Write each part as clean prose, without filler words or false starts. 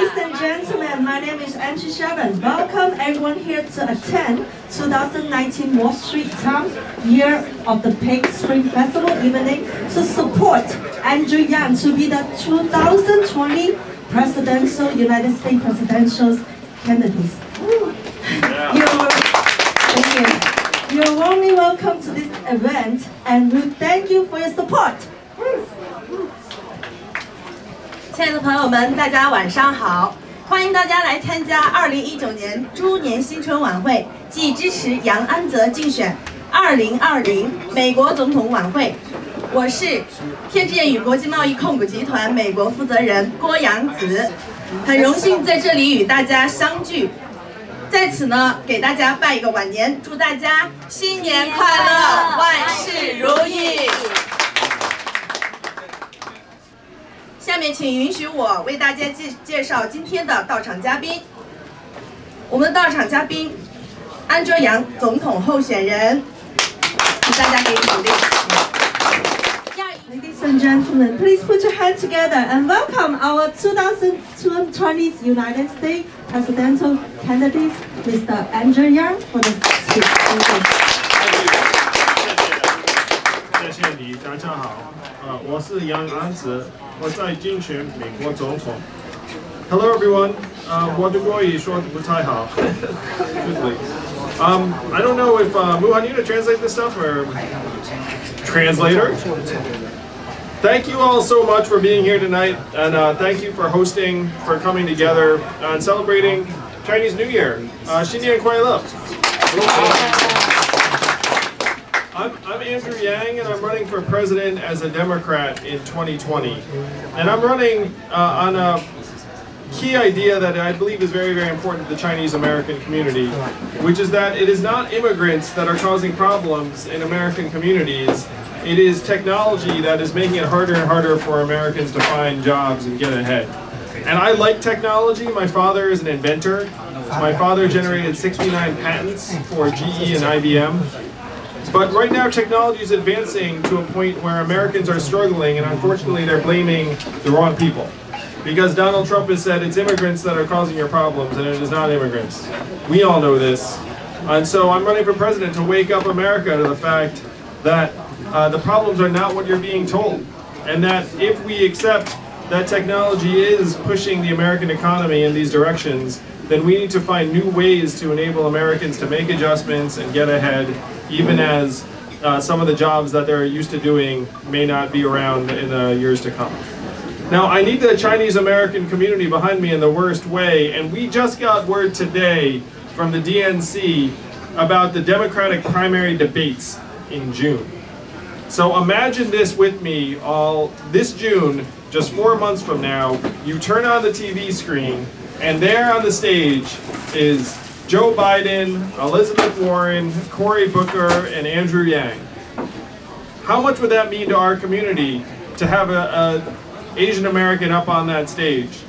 Ladies and gentlemen, my name is Andrew. Welcome everyone here to attend 2019 Wall Street Times Year of the Pink Spring Festival evening to support Andrew Yang to be the 2020 United States presidential candidates. You're warmly welcome to this event, and we thank you for your support. 亲爱的朋友们，大家晚上好！欢迎大家来参加2019年猪年新春晚会暨支持杨安泽竞选2020美国总统晚会。我是天之眼与国际贸易控股集团美国负责人郭阳子，很荣幸在这里与大家相聚。在此呢，给大家拜一个晚年，祝大家新年快乐，万事如意。 下面请允许我为大家介绍今天的到场嘉宾。我们的到场嘉宾，安卓杨总统候选人，请大家给予鼓励。Ladies and gentlemen, please put your hands together and welcome our 2020 United States presidential candidate, Mr. Andrew Yang, for the speech. 谢谢你，大家好。我是杨安泽。 我在竞选美国总统。Hello everyone. 我的国语说得不太好。I don't know if Muhan, you to translate this stuff or translator. Thank you all so much for being here tonight, and thank you for hosting, for coming together and celebrating Chinese New Year. 新年快乐。I'm Andrew Yang, and I'm running for president as a Democrat in 2020. And I'm running on a key idea that I believe is very, very important to the Chinese American community, which is that it is not immigrants that are causing problems in American communities. It is technology that is making it harder and harder for Americans to find jobs and get ahead. And I like technology. My father is an inventor. My father generated 69 patents for GE and IBM. But right now, technology is advancing to a point where Americans are struggling, and unfortunately, they're blaming the wrong people. Because Donald Trump has said it's immigrants that are causing your problems, and it is not immigrants. We all know this. And so I'm running for president to wake up America to the fact that the problems are not what you're being told. And that if we accept that technology is pushing the American economy in these directions, then we need to find new ways to enable Americans to make adjustments and get ahead, even as some of the jobs that they're used to doing may not be around in the years to come. Now, I need the Chinese American community behind me in the worst way, and we just got word today from the DNC about the Democratic primary debates in June. So imagine this with me, this June, just 4 months from now, you turn on the TV screen, and there on the stage is Joe Biden, Elizabeth Warren, Cory Booker, and Andrew Yang. How much would that mean to our community to have an Asian American up on that stage?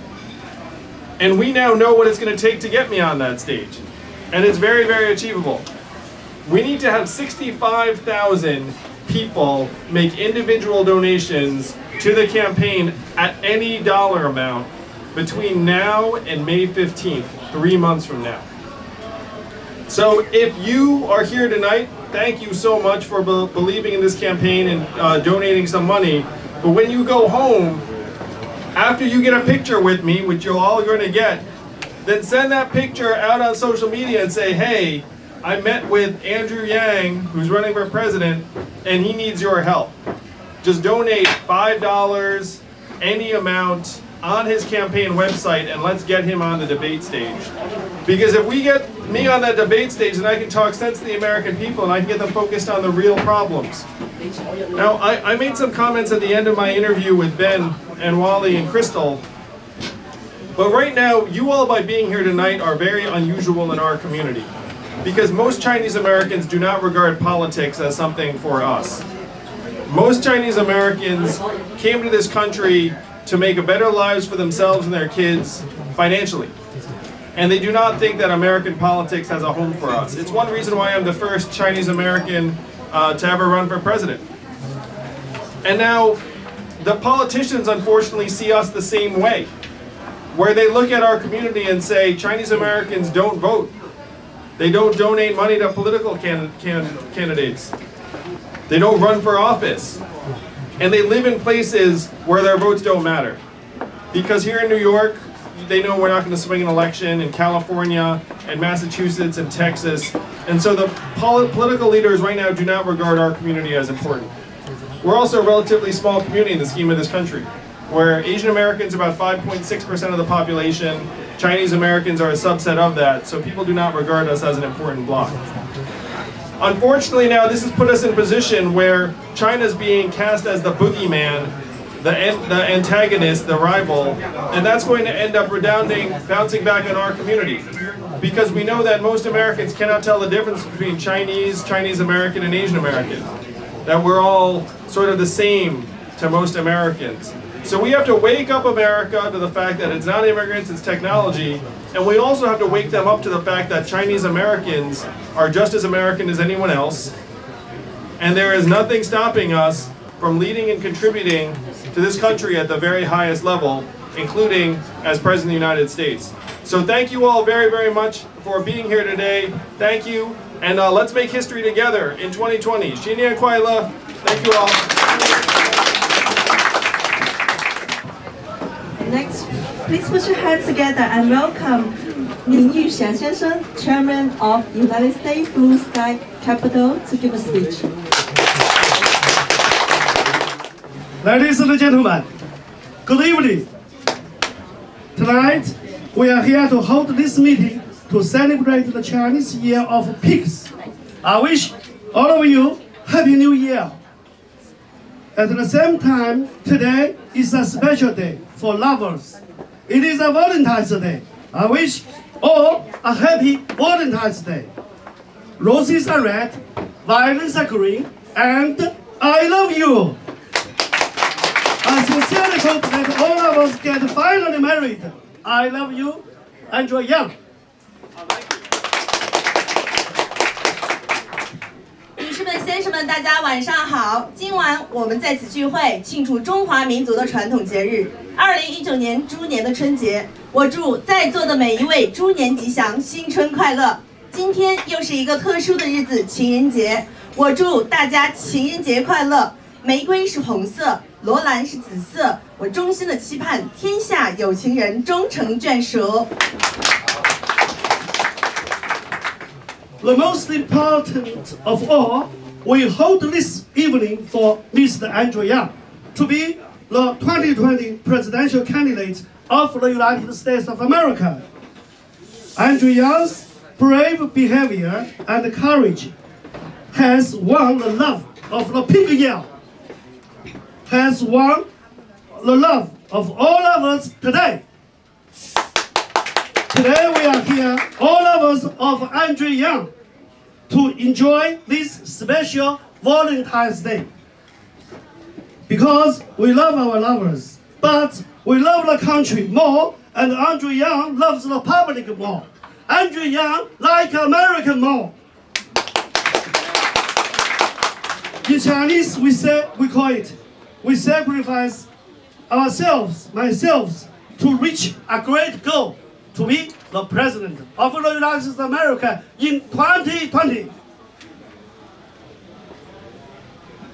And we now know what it's going to take to get me on that stage. And it's very, very achievable. We need to have 65,000 people make individual donations to the campaign at any dollar amount between now and May 15th, 3 months from now. So if you are here tonight, thank you so much for believing in this campaign and donating some money. But when you go home, after you get a picture with me, which you're all going to get, then send that picture out on social media and say, hey, I met with Andrew Yang, who's running for president, and he needs your help. Just donate $5, any amount, on his campaign website, and let's get him on the debate stage. Because if we get me on that debate stage, then I can talk sense to the American people and I can get them focused on the real problems. Now, I made some comments at the end of my interview with Ben and Wally and Crystal, but right now, you all by being here tonight are very unusual in our community. Because most Chinese Americans do not regard politics as something for us. Most Chinese Americans came to this country to make a better lives for themselves and their kids financially. And they do not think that American politics has a home for us. It's one reason why I'm the first Chinese American to ever run for president. And now, the politicians unfortunately see us the same way. where they look at our community and say, Chinese Americans don't vote. They don't donate money to political candidates. They don't run for office. And they live in places where their votes don't matter. Because here in New York, they know we're not going to swing an election, in California and Massachusetts and Texas. And so the political leaders right now do not regard our community as important. We're also a relatively small community in the scheme of this country, where Asian Americans are about 5.6% of the population, Chinese Americans are a subset of that, so people do not regard us as an important bloc. Unfortunately now, this has put us in a position where China's being cast as the boogeyman, the antagonist, the rival, and that's going to end up bouncing back on our community. Because we know that most Americans cannot tell the difference between Chinese, Chinese American, and Asian American. That we're all sort of the same to most Americans. So we have to wake up America to the fact that it's not immigrants, it's technology, and we also have to wake them up to the fact that Chinese Americans are just as American as anyone else, and there is nothing stopping us from leading and contributing to this country at the very highest level, including as President of the United States. So thank you all very, very much for being here today. Thank you, and let's make history together in 2020. 新年快乐. Thank you all. Next, please put your hands together and welcome Min Yuxian 先生, Chairman of United States Blue Sky Capital, to give a speech. Ladies and gentlemen, good evening. Tonight, we are here to hold this meeting to celebrate the Chinese Year of Pigs. I wish all of you Happy New Year. At the same time, today is a special day for lovers. It is a Valentine's Day. I wish all a happy Valentine's Day. Roses are red, violets are green, and I love you. I sincerely hope that all of us get finally married. I love you, Andrew Yang. 女士们、先生们，大家晚上好！今晚我们在此聚会，庆祝中华民族的传统节日2019年猪年的春节。我祝在座的每一位猪年吉祥，新春快乐！今天又是一个特殊的日子，情人节。我祝大家情人节快乐！玫瑰是红色，罗兰是紫色。我衷心的期盼天下有情人终成眷属。 The most important of all, we hold this evening for Mr. Andrew Yang to be the 2020 presidential candidate of the United States of America. Andrew Yang's brave behavior and courage has won the love of the pig Yang, has won the love of all of us today. Today we are here, all of us of Andrew Yang, to enjoy this special Valentine's Day. Because we love our lovers, but we love the country more, and Andrew Yang loves the public more. Andrew Yang like American more. In Chinese, we call it, we sacrifice ourselves, myself, to reach a great goal. To be the President of the United States of America in 2020.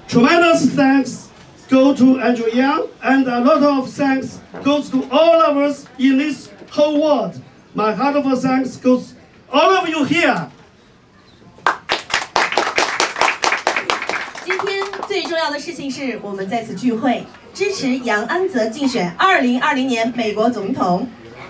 Tremendous thanks go to Andrew Yang, and a lot of thanks goes to all of us in this whole world. My heartfelt thanks goes all of you here. 今天最重要的事情是我们在此聚会，支持杨安泽竞选2020年美国总统。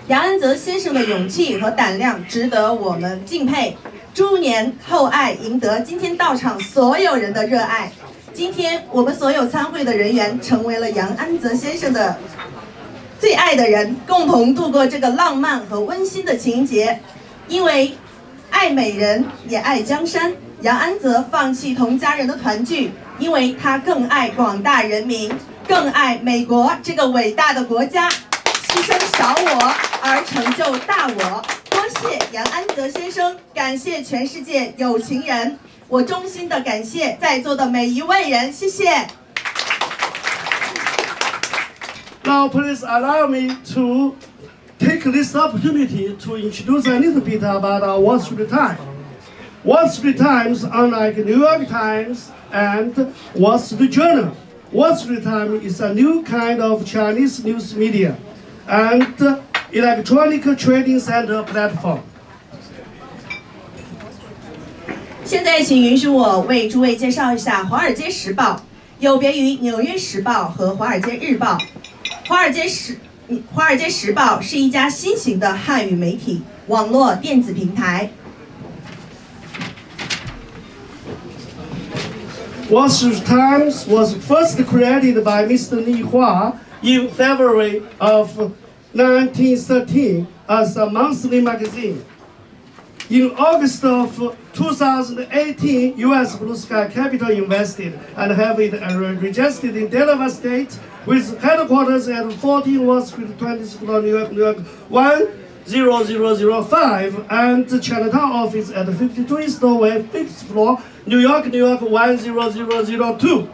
杨安泽先生的勇气和胆量值得我们敬佩。猪年厚爱赢得今天到场所有人的热爱。今天我们所有参会的人员成为了杨安泽先生的最爱的人，共同度过这个浪漫和温馨的情人节。因为爱美人也爱江山，杨安泽放弃同家人的团聚，因为他更爱广大人民，更爱美国这个伟大的国家。 牺牲小我而成就大我，多谢杨安泽先生，感谢全世界有情人，我衷心的感谢在座的每一位人，谢谢。Now please allow me to take this opportunity to introduce a little bit about our Wall Street Times. Wall Street Times, unlike New York Times and Wall Street Journal, Wall Street Times is a new kind of Chinese news media and electronic trading center platform. 现在，请允许我为诸位介绍一下《华尔街时报》，有别于《纽约时报》和《华尔街日报》。《华尔街时报》是一家新型的汉语媒体网络电子平台。Wall Street Times was first created by Mr. Li Hua in February of 1913 as a monthly magazine. In August of 2018, U.S. Blue Sky Capital invested and have it registered in Delaware State with headquarters at 14 Wall Street, 26 New York, New York 10005, and the Chinatown office at 52 East Way, 5th floor, New York, New York 10002.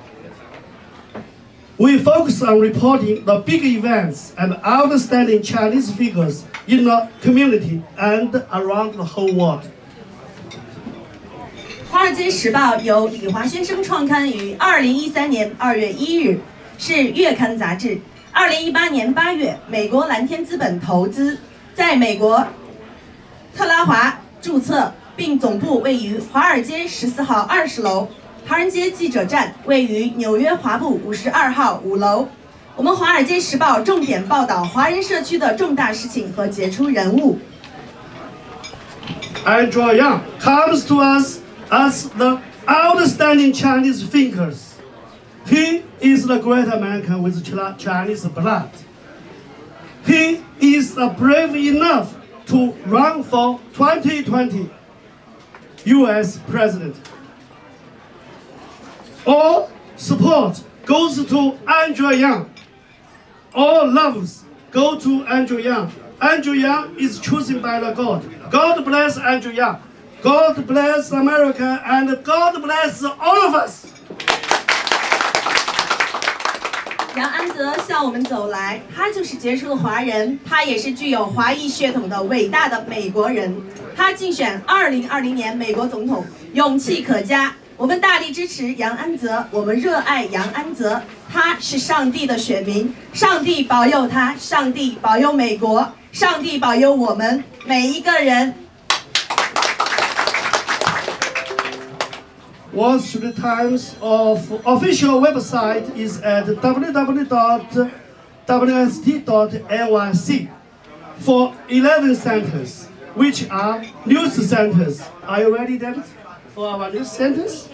We focus on reporting the big events and outstanding Chinese figures in the community and around the whole world. 华尔街时报由李华先生创刊于2013年2月1日，是月刊杂志。2018年8月，美国蓝天资本投资，在美国特拉华注册，并总部位于华尔街14号20楼。唐人街记者站位于纽约华埠52号5楼。我们《华尔街时报》重点报道华人社区的重大事情和杰出人物。Andrew Yang comes to us as the outstanding Chinese thinkers. He is the great American with Chinese blood. He is brave enough to run for 2020 U.S. president. All support goes to Andrew Yang. All loves go to Andrew Yang. Andrew Yang is chosen by the God. God bless Andrew Yang. God bless America, and God bless all of us. 杨安泽向我们走来，他就是杰出的华人，他也是具有华裔血统的伟大的美国人。他竞选2020年美国总统，勇气可嘉。我们大力支持杨安泽，我们热爱杨安泽。他是上帝的选民，上帝保佑他，上帝保佑美国，上帝保佑我们每一个人。Wall Street Times official website is at www.wst.nyc for 11 centers, which are news centers. Are you ready, David, for our news centers?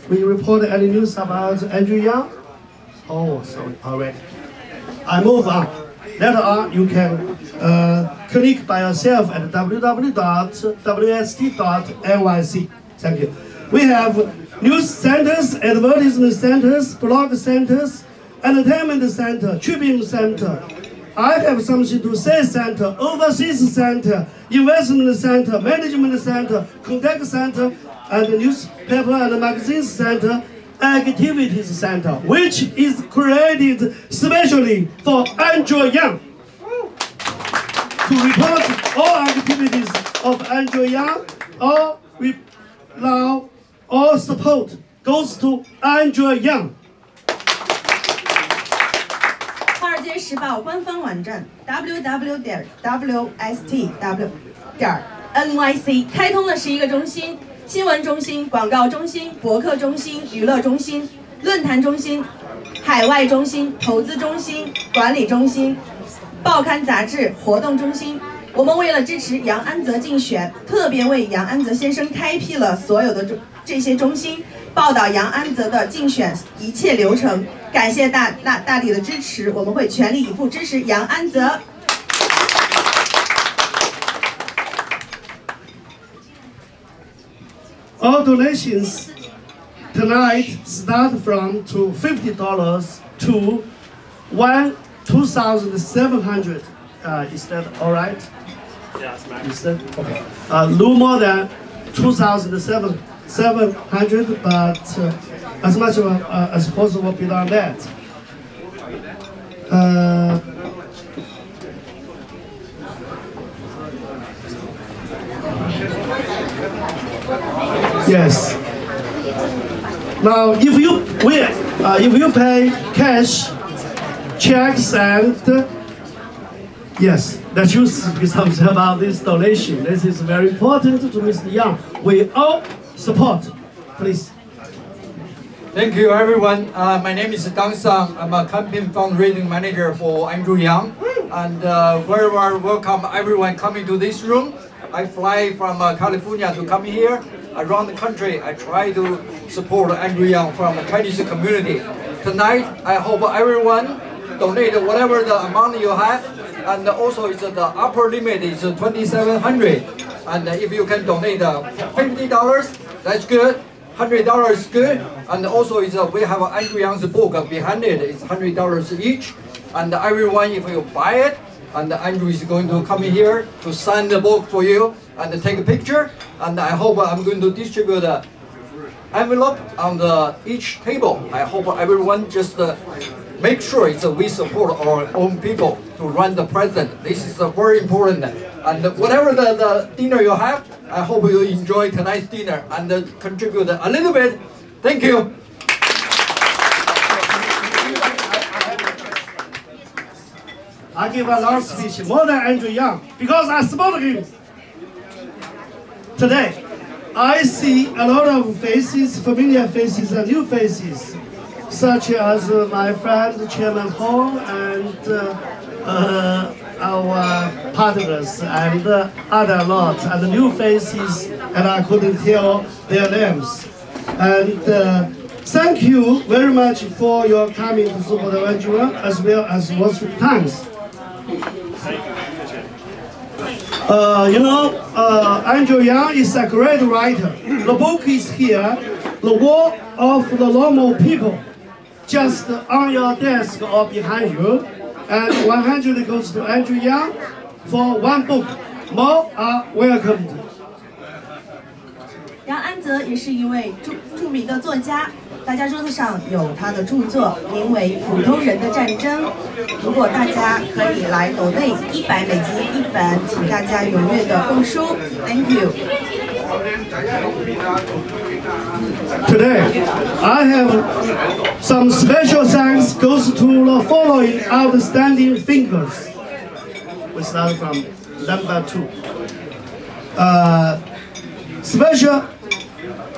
We report any news about Andrew Yang? Oh, sorry, already. I move on. Later on, you can click by yourself at www.wst.nyc. Thank you. We have news centers, advertisement centers, blog centers, entertainment center, Tribune center. I have something to say center, overseas center, investment center, management center, contact center, and newspaper and magazine center, activities center, which is created specially for Andrew Yang to report all activities of Andrew Yang. All support goes to Andrew Yang. 华尔街时报官方网站 www.wst.nyc 开通了11个中心：新闻中心、广告中心、博客中心、娱乐中心、论坛中心、海外中心、投资中心、管理中心、报刊杂志活动中心。我们为了支持杨安泽竞选，特别为杨安泽先生开辟了所有的这些中心，报道杨安泽的竞选一切流程。感谢大力的支持，我们会全力以赴支持杨安泽。All donations tonight start from $50 to $2,700. Is that all right? Yes, Max. Is that okay? No more than 2,700, but as much as possible beyond that. Yes. Now, if you pay cash, checks, and yes, that you speak something about this donation. This is very important to Mr. Yang. We all support, please. Thank you, everyone. My name is Dang Sang. I'm a campaign fundraising manager for Andrew Yang. And very welcome everyone coming to this room. I fly from California to come here. Around the country, I try to support Andrew Yang from the Chinese community. Tonight, I hope everyone donate whatever the amount you have. And also, it's the upper limit is $2,700. And if you can donate $50, that's good. $100 is good, and also we have Andrew Yang's book behind it. It's $100 each, and everyone, if you buy it, and Andrew is going to come here to sign the book for you and take a picture. And I hope I'm going to distribute the envelope on each table. I hope everyone just make sure we support our own people to run the president. This is very important. And whatever the dinner you have, I hope you enjoy tonight's dinner and contribute a little bit. Thank you. I give a long speech, more than Andrew Yang, because I support him. Today, I see a lot of faces, familiar faces and new faces, such as my friend Chairman Hall and our partners and other lot, and new faces, and I couldn't tell their names. And thank you very much for your coming to support Andrew as well as Wall Street Times. Andrew Yang is a great writer. The book is here, The War of the Normal People, just on your desk or behind you. And 100 goes to Andrew Yang for one book. More are welcomed. 杨安泽也是一位著名的作家，大家桌子上有他的著作，名为《普通人的战争》。如果大家可以来抖内100美金一本，请大家踊跃的购书。Thank you. Today, I have some special thanks goes to the following outstanding thinkers. We start from number 2. Special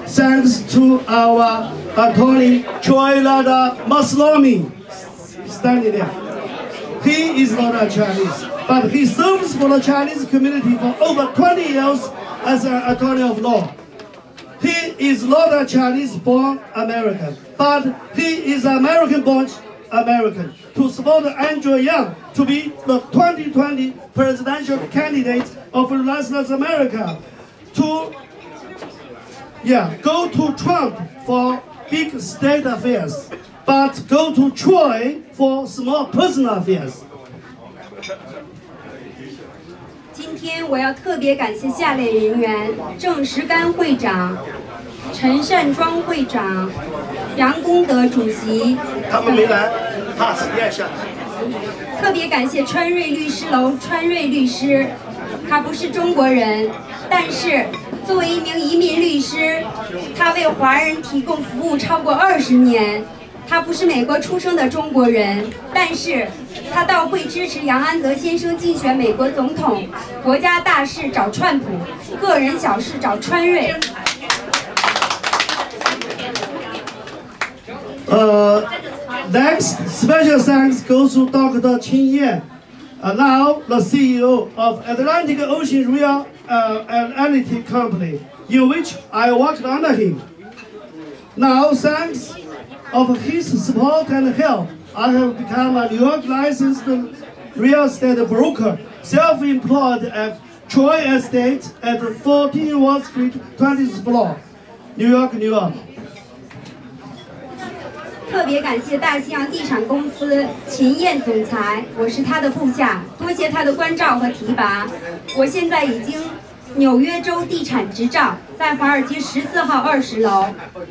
thanks to our attorney Choi Lada Maslami, standing there. He is not a Chinese, but he serves for the Chinese community for over 20 years as an attorney of law. He is not a Chinese-born American, but he is American-born American. To support Andrew Yang to be the 2020 presidential candidate of the United States of America, to go to Trump for big state affairs, but go to Troy for small personal affairs. 今天我要特别感谢下列人员：郑石干会长、陈善庄会长、杨功德主席。他们没来 ，pass 念一下。特别感谢川瑞律师楼川瑞律师，他不是中国人，但是作为一名移民律师，他为华人提供服务超过20年。他不是美国出生的中国人，但是他倒会支持杨安泽先生竞选美国总统，国家大事找川普，个人小事找川瑞。Next special thanks goes to Dr. Qin Yan, now the CEO of Atlantic Ocean Real Analytic Company, in which I worked under him. Now, thanks of his support and help, I have become a New York licensed real estate broker, self-employed at Troy Estate at 14 Wall Street, 20th floor, New York, New York. 特别感谢大西洋地产公司秦燕总裁，我是他的部下，多谢他的关照和提拔。我现在已经纽约州地产执照，在华尔街14号20楼，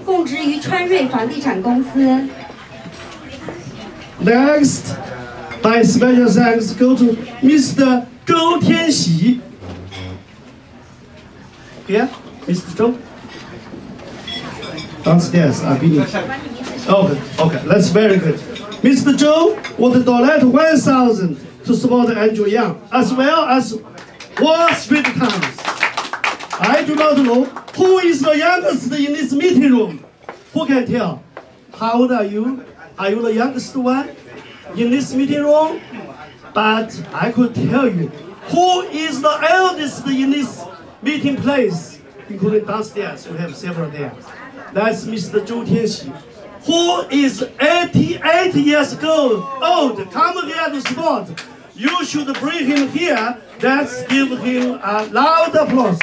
供职于川瑞房地产公司。Next, my special thanks go to Mr. 周天喜 Here, Mr. Zhou. Downstairs, I believe. Okay, that's very good. Mr. Zhou would donate 1,000 to support Andrew Yang, as well as Wall Street Times. I do not know who is the youngest in this meeting room. Who can tell? How old are you? Are you the youngest one in this meeting room? But I could tell you who is the eldest in this meeting place, including downstairs. We have several there. That's Mr. Zhou Tianxi, who is 88 years old. Come here to support. You should bring him here. Let's give him a loud applause.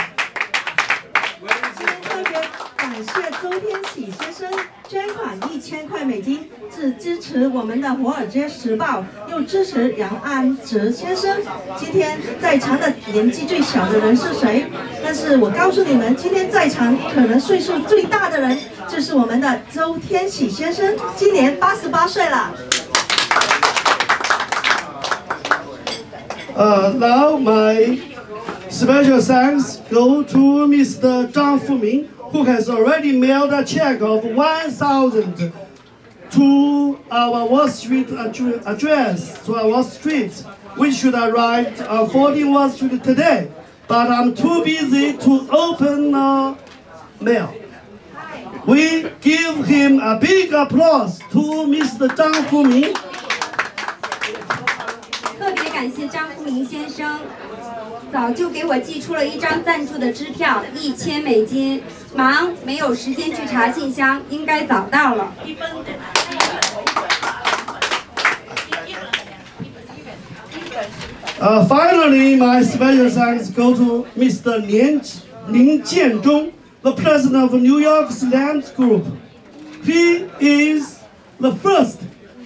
感谢周天喜先生捐款1000块美金，是支持我们的《华尔街时报》，又支持杨安泽先生。今天在场的年纪最小的人是谁？但是我告诉你们，今天在场可能岁数最大的人就是我们的周天喜先生，今年88岁了。Now my special thanks go to Mr. Zhang Fuming, who has already mailed a check of 1,000 to our Wall Street address, to our Wall Street, which should arrive on 14 Wall Street today. But I'm too busy to open mail. We give him a big applause to Mr. Zhang Fuming. 特别感谢张富明先生，早就给我寄出了一张赞助的支票，1000美金。忙没有时间去查信箱，应该早到了。Finally, my special thanks go to Mr. Lin Jianzhong, the president of New York's Land Group. He is the first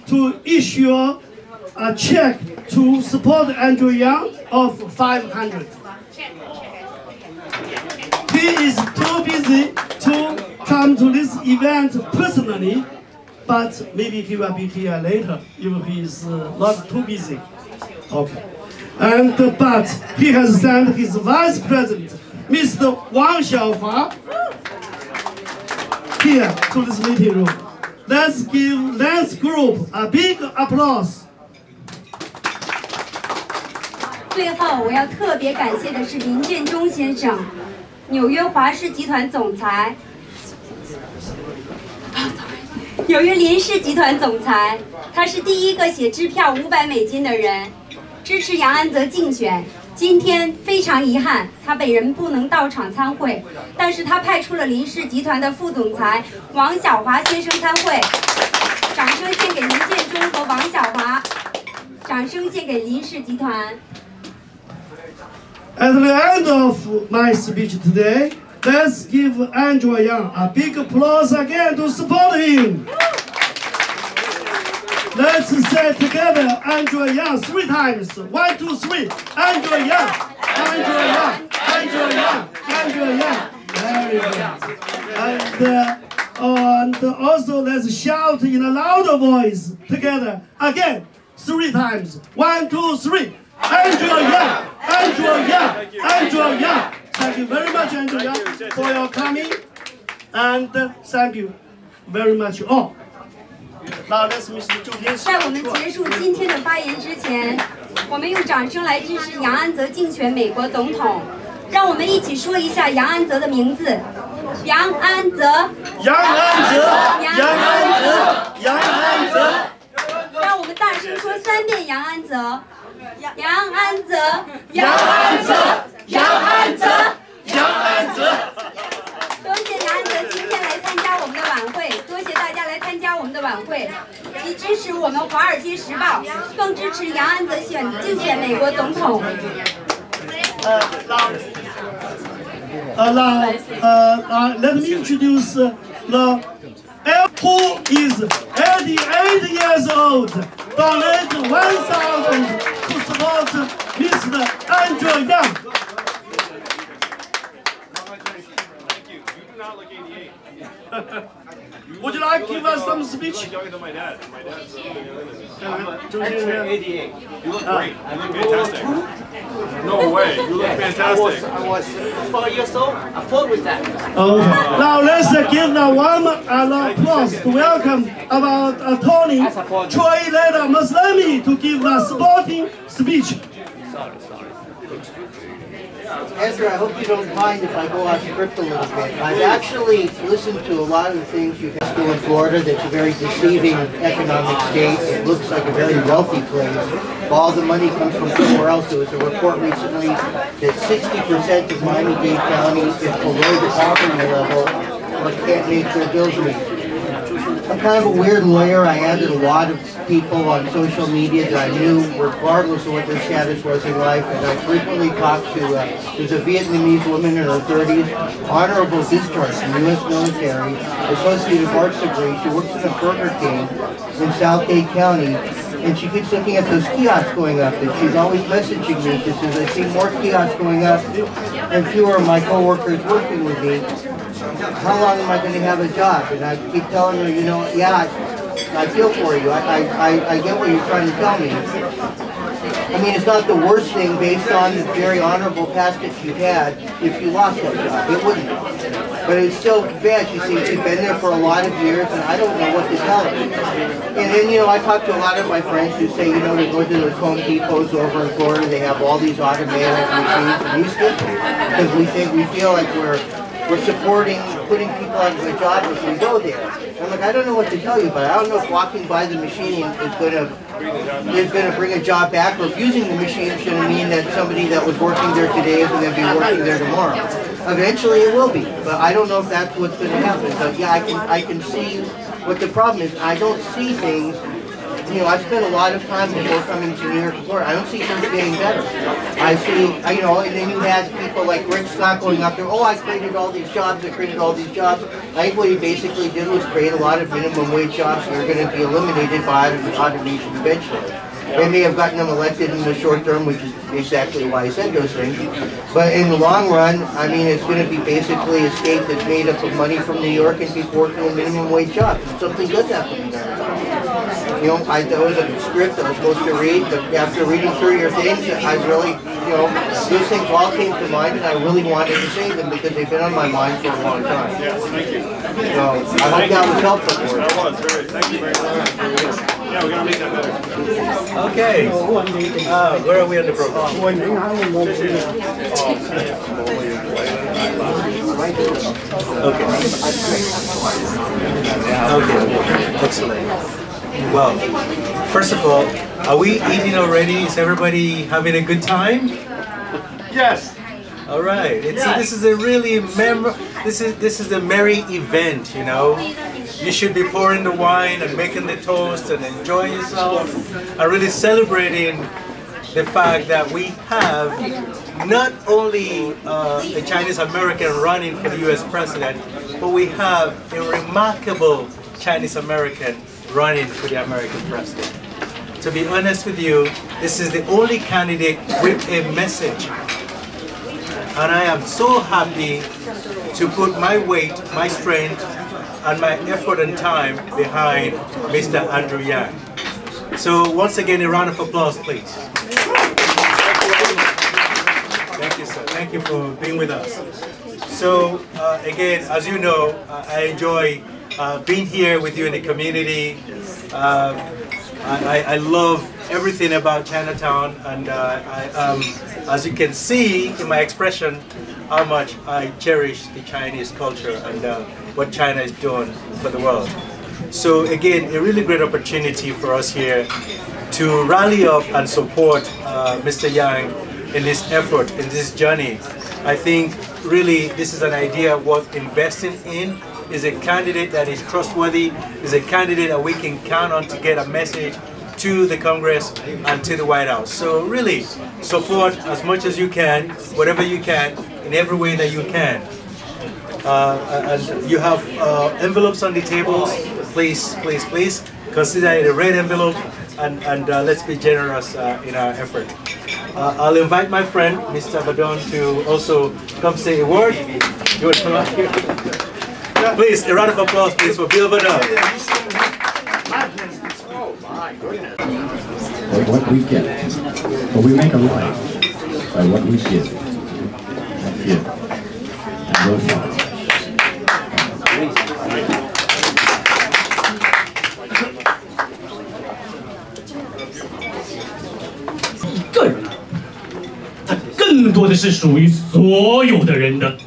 to issue a check to support Andrew Yang of 500. He is too busy to come to this event personally, but maybe he will be here later if he is not too busy. Okay. But he has sent his vice president, Mr. Wang Xiaohua, here to this meeting room. Let's give Lance Group a big applause. 最后，我要特别感谢的是林建中先生，纽约华氏集团总裁，纽约林氏集团总裁，他是第一个写支票500美金的人，支持杨安泽竞选。今天非常遗憾，他本人不能到场参会，但是他派出了林氏集团的副总裁王小华先生参会。掌声献给林建中和王小华，掌声献给林氏集团。 At the end of my speech today, let's give Andrew Yang a big applause again to support him. Let's say together Andrew Yang 3 times. 1, 2, 3. Andrew Yang, Andrew Yang, Andrew Yang, Andrew Yang. Very good. And also let's shout in a louder voice together again 3 times. 1, 2, 3. Andrew Yang, Andrew Yang, Andrew Yang. Thank you very much, Andrew Yang, for your coming, and thank you very much all. Now let's Mr. Zhou Tianxi. 在我们结束今天的发言之前，我们用掌声来支持杨安泽竞选美国总统。让我们一起说一下杨安泽的名字：杨安泽，杨安泽，杨安泽，杨安泽。让我们大声说3遍杨安泽。 杨安泽，杨安泽，杨安泽，杨安泽。多谢杨安泽今天来参加我们的晚会，多谢大家来参加我们的晚会，以支持我们《华尔街时报》，更支持杨安泽竞选美国总统。Let me introduce the who is 88 years old. Donate 1,000 to support Mr. Andrew Yang. Thank you. You do not look 88. Would you like to give us some speech? speech. You're younger than my dad. My dad's a little bit younger than me. I'm 88. You look great. You look fantastic. No way. You look fantastic. I was 4 years old. I fought with that. Okay. Now let's give the warm applause to welcome about Tony Choi Leda Maslami to give the supporting speech. Andrew, I hope you don't mind if I go off script a little bit. I've actually listened to a lot of the things you guys do in Florida that's a very deceiving economic state. It looks like a very wealthy place. All the money comes from somewhere else. There was a report recently that 60% of Miami-Dade County is below the poverty level or can't make their bills meet. I'm kind of a weird lawyer. I added a lot of people on social media that I knew regardless of what their status was in life, and I frequently talked to, there's a Vietnamese woman in her 30s, honorable discharge from the U.S. military, associate of arts degree. She works in a Burger King in South-Dade County, and she keeps looking at those kiosks going up, and she's always messaging me. She says, I see more kiosks going up and fewer of my coworkers working with me. How long am I going to have a job? And I keep telling her, you know, yeah, I feel for you. I get what you're trying to tell me. I mean, it's not the worst thing based on the very honorable past that you've had if you lost that job. It wouldn't. But it's still bad. You see, she's been there for a lot of years, and I don't know what to tell her. And then, you know, I talk to a lot of my friends who say, you know, they go to those Home Depots over in Florida, they have all these automatic machines, and we skip because we feel like we're supporting putting people out of a job if we go there. I'm like, I don't know what to tell you, but I don't know if walking by the machine is going to bring a job back, or if using the machine is going to mean that somebody that was working there today isn't going to be working there tomorrow. Eventually it will be, but I don't know if that's what's going to happen. But yeah, I can see what the problem is. I don't see things. You know, I spent a lot of time before coming to New York, Florida. I don't see things getting better. I see, you know, and then you had people like Rick Scott going up there, oh, I created all these jobs, I created all these jobs. I think what he basically did was create a lot of minimum wage jobs that are going to be eliminated by automation eventually. They may have gotten them elected in the short term, which is exactly why I said those things. But in the long run, I mean, it's going to be basically a state that's made up of money from New York and people working in minimum wage jobs. And something good's happening there. You know, there was a script I was supposed to read, but after reading through your things, I really, you know, those things all came to mind, and I really wanted to say them because they've been on my mind for a long time. Yes, thank you. So I hope that was helpful for you. That was very. Thank you very much. Yeah, we're gonna make that better. Okay. Where are we on the program? Okay. Excellent. Well, first of all, are we eating already? Is everybody having a good time? Yes. All right. This is a really this is a merry event, you know. You should be pouring the wine and making the toast and enjoying yourself and really celebrating the fact that we have not only a Chinese American running for the U.S. president, but we have a remarkable Chinese American running for the American president. To be honest with you, this is the only candidate with a message. And I am so happy to put my weight, my strength, and my effort and time behind Mr. Andrew Yang. So once again, a round of applause, please. Thank you, sir. Thank you for being with us. So again, as you know, I enjoy being here with you in the community. I love everything about Chinatown, and as you can see in my expression, how much I cherish the Chinese culture and what China is doing for the world. So again, a really great opportunity for us here to rally up and support Mr. Yang in this effort, in this journey. I think really this is an idea worth investing in. Is a candidate that is trustworthy, is a candidate that we can count on to get a message to the Congress and to the White House. So really, support as much as you can, whatever you can, in every way that you can. And you have envelopes on the tables. Please, please, please consider it a red envelope, and let's be generous in our effort. I'll invite my friend, Mr. Badon, to also come say a word. You want to come up here? Please, a round of applause, please, for Bill Badon. But what we get, but we make a life by what we give and will follow. 一个人，它更多的是属于所有的人的。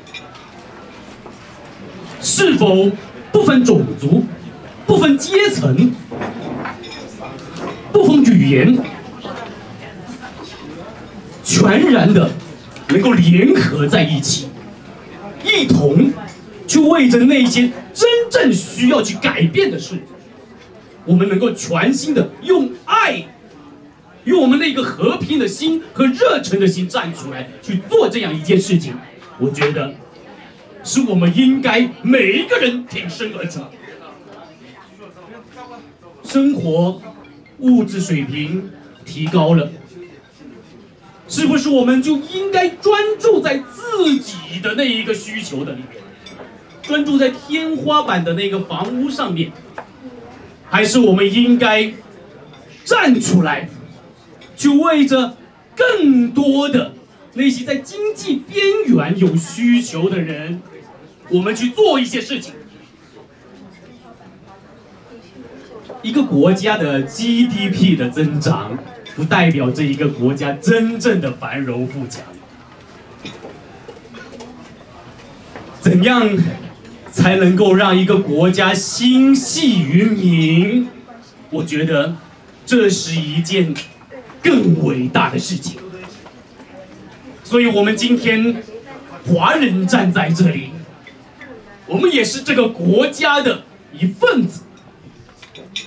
是否不分种族、不分阶层、不分语言，全然的能够联合在一起，一同去为着那些真正需要去改变的事，我们能够全心的用爱，用我们那个和平的心和热忱的心站出来去做这样一件事情，我觉得是我们应该每一个人挺身而出。生活物质水平提高了，是不是我们就应该专注在自己的那一个需求的里面，专注在天花板的那个房屋上面，还是我们应该站出来，去为着更多的那些在经济边缘有需求的人，我们去做一些事情。一个国家的 GDP 的增长，不代表这一个国家真正的繁荣富强。怎样才能够让一个国家心系于民？我觉得这是一件更伟大的事情。所以我们今天华人站在这里，我们也是这个国家的一份子。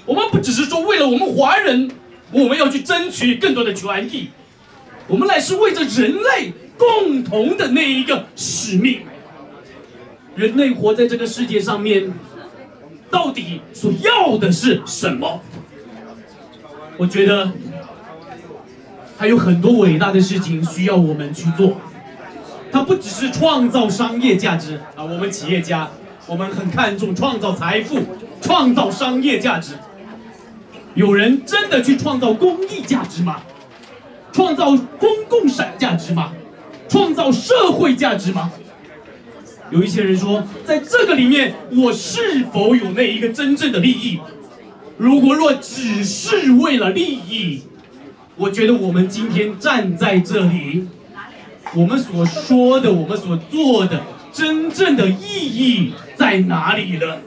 我们不只是说为了我们华人，我们要去争取更多的权益，我们乃是为着人类共同的那一个使命。人类活在这个世界上面，到底所要的是什么？我觉得还有很多伟大的事情需要我们去做。它不只是创造商业价值啊，我们企业家，我们很看重创造财富、创造商业价值。有人真的去创造公益价值吗？创造公共价值吗？创造社会价值吗？有一些人说，在这个里面，我是否有那一个真正的利益？如果只是为了利益，我觉得我们今天站在这里，我们所说的，我们所做的，真正的意义在哪里呢？